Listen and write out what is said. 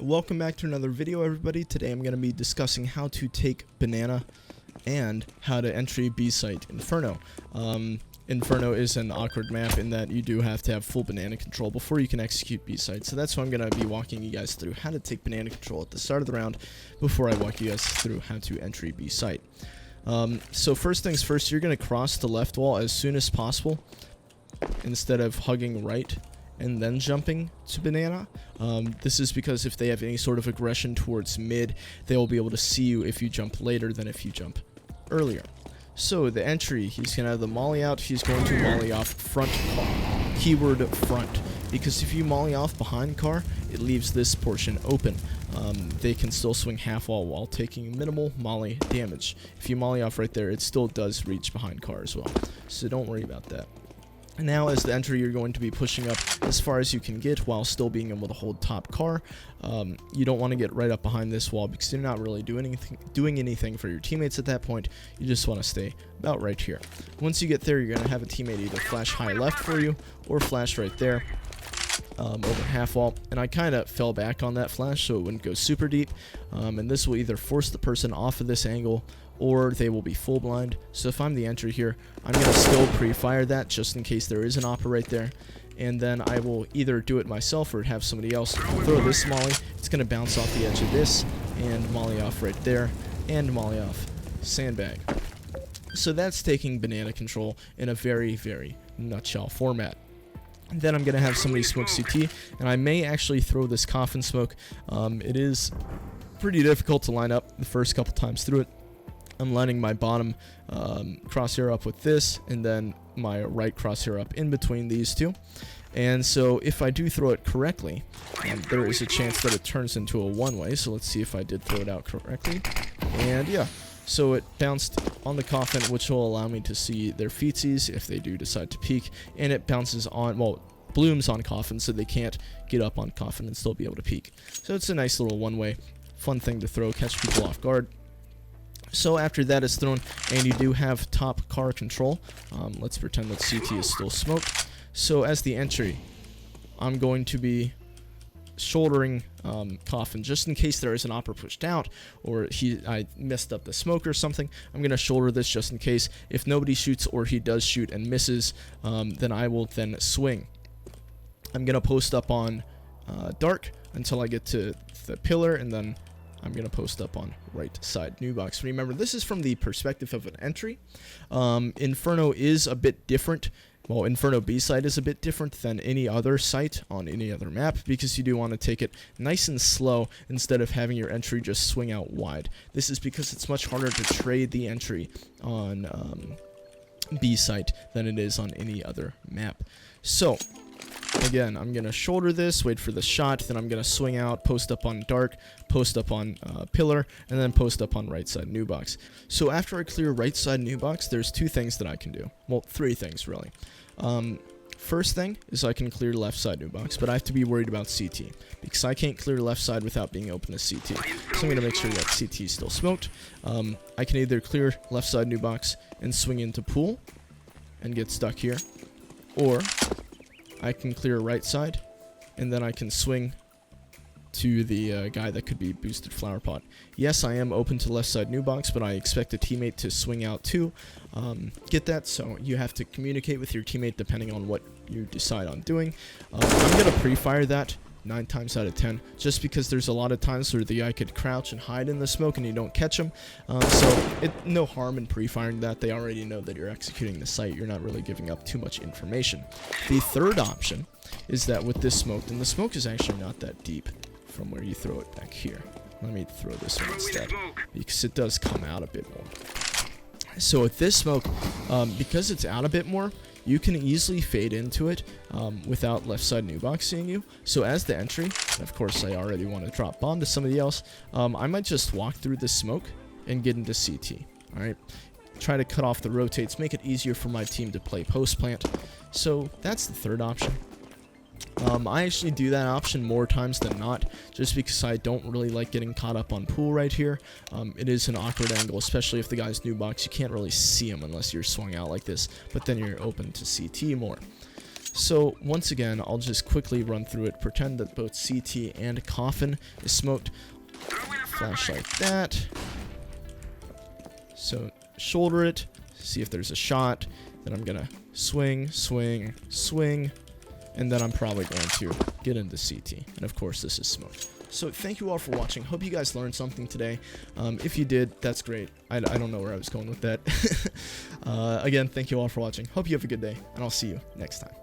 Welcome back to another video, everybody. Today I'm going to be discussing how to take Banana and how to entry B site Inferno. Inferno is an awkward map in that you do have to have full banana control before you can execute B site. So that's why I'm going to be walking you guys through how to take banana control at the start of the round before I walk you guys through how to entry B site. So first things first, you're going to cross the left wall as soon as possible instead of hugging right and then jumping to banana. This is because if they have any sort of aggression towards mid, they will be able to see you if you jump later than if you jump earlier. So the entry, he's going to have the molly out, he's going to molly off front car, keyword front, because if you molly off behind car, it leaves this portion open. They can still swing half wall while taking minimal molly damage. If you molly off right there, it still does reach behind car as well, so don't worry about that. Now, as the entry, you're going to be pushing up as far as you can get while still being able to hold top car. You don't want to get right up behind this wall because you're not really doing anything for your teammates at that point. You just want to stay about right here. Once you get there, you're going to have a teammate either flash high left for you or flash right there over half wall. And I kind of fell back on that flash so it wouldn't go super deep. And this will either force the person off of this angle or they will be full blind. So if I'm the entry here, I'm going to still pre-fire that just in case there is an opper right there. And then I will either do it myself or have somebody else throw this molly. It's going to bounce off the edge of this and molly off right there and molly off sandbag. So that's taking banana control in a very, very nutshell format. And then I'm going to have somebody smoke CT, and I may actually throw this coffin smoke. It is pretty difficult to line up the first couple times through it. I'm lining my bottom crosshair up with this, and then my right crosshair up in between these two. And so if I do throw it correctly, there is a chance that it turns into a one-way. So let's see if I did throw it out correctly. And yeah, so it bounced on the coffin, which will allow me to see their feetsies if they do decide to peek. And it bounces on, well, blooms on coffin, so they can't get up on coffin and still be able to peek. So it's a nice little one-way, fun thing to throw, catch people off guard. So after that is thrown and you do have top car control, let's pretend that CT is still smoked. So as the entry, I'm going to be shouldering coffin just in case there is an opper pushed out or I messed up the smoke or something. I'm going to shoulder this just in case. If nobody shoots or he does shoot and misses, then I will then swing. I'm going to post up on dark until I get to the pillar, and then I'm going to post up on right side new box. Remember, this is from the perspective of an entry. Inferno is a bit different. Well, Inferno B site is a bit different than any other site on any other map because you do want to take it nice and slow instead of having your entry just swing out wide. This is because it's much harder to trade the entry on B site than it is on any other map. So again, I'm going to shoulder this, wait for the shot, then I'm going to swing out, post up on dark, post up on pillar, and then post up on right side new box. So after I clear right side new box, there's two things that I can do. Well, three things really. First thing is I can clear left side new box, but I have to be worried about CT because I can't clear left side without being open to CT. So I'm going to make sure that CT is still smoked. I can either clear left side new box and swing into pool and get stuck here, or I can clear right side, and then I can swing to the guy that could be boosted flower pot. Yes, I am open to left side new box, but I expect a teammate to swing out too. Get that? So you have to communicate with your teammate depending on what you decide on doing. I'm going to pre-fire that 9 times out of 10, just because there's a lot of times where the guy could crouch and hide in the smoke and you don't catch him. So no harm in pre-firing that. They already know that you're executing the site. You're not really giving up too much information. The third option is that with this smoke, and the smoke is actually not that deep from where you throw it back here. Let me throw this one instead because it does come out a bit more. So with this smoke, because it's out a bit more, you can easily fade into it without left side new box seeing you. So as the entry, and of course I already want to drop bomb to somebody else, I might just walk through the smoke and get into CT. Alright, try to cut off the rotates, make it easier for my team to play post plant. So that's the third option. I actually do that option more times than not, just because I don't really like getting caught up on pool right here. It is an awkward angle, especially if the guy's new box. You can't really see him unless you're swung out like this, but then you're open to CT more. So once again, I'll just quickly run through it. Pretend that both CT and coffin is smoked. Flash like that. So shoulder it, see if there's a shot. Then I'm gonna swing, swing, swing, and then I'm probably going to get into CT. And of course, this is smoked. So thank you all for watching. Hope you guys learned something today. If you did, that's great. I don't know where I was going with that. Again, thank you all for watching. Hope you have a good day, and I'll see you next time.